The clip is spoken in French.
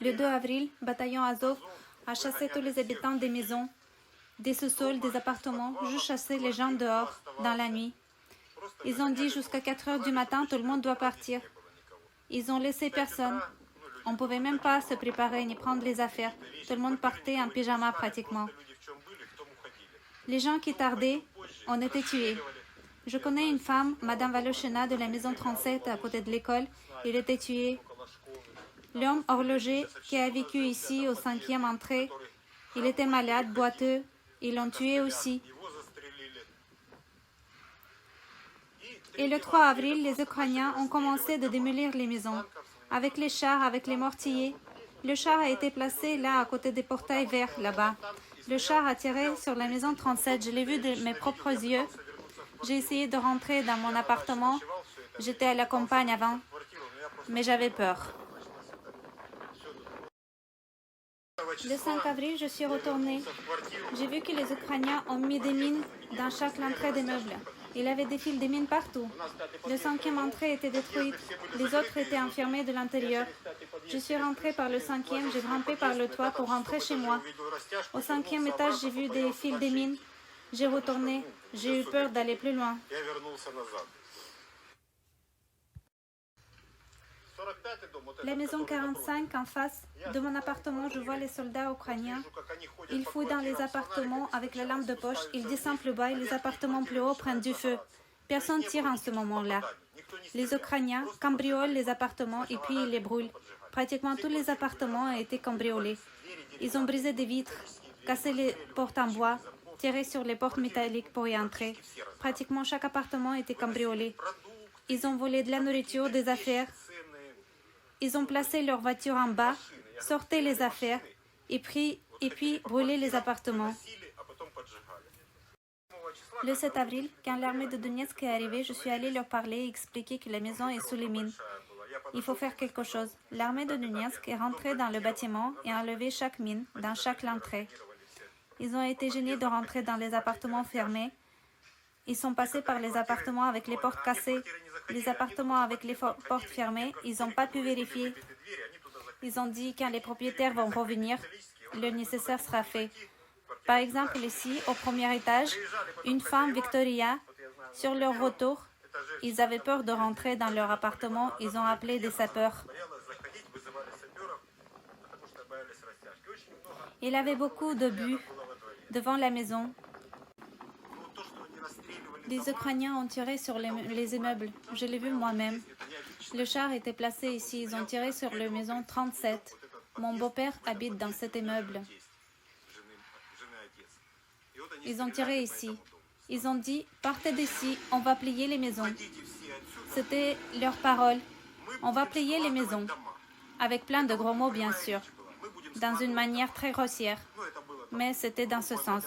Le 2 avril, bataillon Azov a chassé tous les habitants des maisons, des sous-sols, des appartements, juste chassé les gens dehors, dans la nuit. Ils ont dit jusqu'à 4 heures du matin, tout le monde doit partir. Ils ont laissé personne. On ne pouvait même pas se préparer ni prendre les affaires. Tout le monde partait en pyjama pratiquement. Les gens qui tardaient, on était tués. Je connais une femme, Madame Valochina, de la maison 37 à côté de l'école. Il était tué. L'homme horloger qui a vécu ici au 5e entrée, il était malade, boiteux. Ils l'ont tué aussi. Et le 3 avril, les Ukrainiens ont commencé de démolir les maisons, avec les chars, avec les mortiers. Le char a été placé là, à côté des portails verts, là-bas. Le char a tiré sur la maison 37. Je l'ai vu de mes propres yeux. J'ai essayé de rentrer dans mon appartement. J'étais à la campagne avant, mais j'avais peur. Le 5 avril, je suis retournée. J'ai vu que les Ukrainiens ont mis des mines dans chaque entrée des meubles. Il y avait des fils de mines partout. Le 5e entrée était détruite. Les autres étaient enfermés de l'intérieur. Je suis rentrée par le 5e, j'ai grimpé par le toit pour rentrer chez moi. Au 5e étage, j'ai vu des fils de mines. J'ai retourné. J'ai eu peur d'aller plus loin. La maison 45, en face de mon appartement, je vois les soldats ukrainiens. Ils fouillent dans les appartements avec la lampe de poche. Ils descendent plus bas et les appartements plus hauts prennent du feu. Personne tire en ce moment-là. Les Ukrainiens cambriolent les appartements et puis ils les brûlent. Pratiquement tous les appartements ont été cambriolés. Ils ont brisé des vitres, cassé les portes en bois, tiré sur les portes métalliques pour y entrer. Pratiquement chaque appartement a été cambriolé. Ils ont volé de la nourriture, des affaires. Ils ont placé leur voiture en bas, sorti les affaires et puis brûlé les appartements. Le 7 avril, quand l'armée de Donetsk est arrivée, je suis allée leur parler et expliquer que la maison est sous les mines. Il faut faire quelque chose. L'armée de Donetsk est rentrée dans le bâtiment et a enlevé chaque mine dans chaque entrée. Ils ont été gênés de rentrer dans les appartements fermés. Ils sont passés par les appartements avec les portes cassées. Les appartements avec les portes fermées, ils n'ont pas pu vérifier. Ils ont dit quand les propriétaires vont revenir, le nécessaire sera fait. Par exemple, ici, au premier étage, une femme, Victoria, sur leur retour, ils avaient peur de rentrer dans leur appartement. Ils ont appelé des sapeurs. Il y avait beaucoup d'obus devant la maison. Les Ukrainiens ont tiré sur les immeubles. Je l'ai vu moi-même. Le char était placé ici. Ils ont tiré sur la maison 37. Mon beau-père habite dans cet immeuble. Ils ont tiré ici. Ils ont dit, partez d'ici, on va plier les maisons. C'était leur parole. On va plier les maisons. Avec plein de gros mots, bien sûr. Dans une manière très grossière. Mais c'était dans ce sens.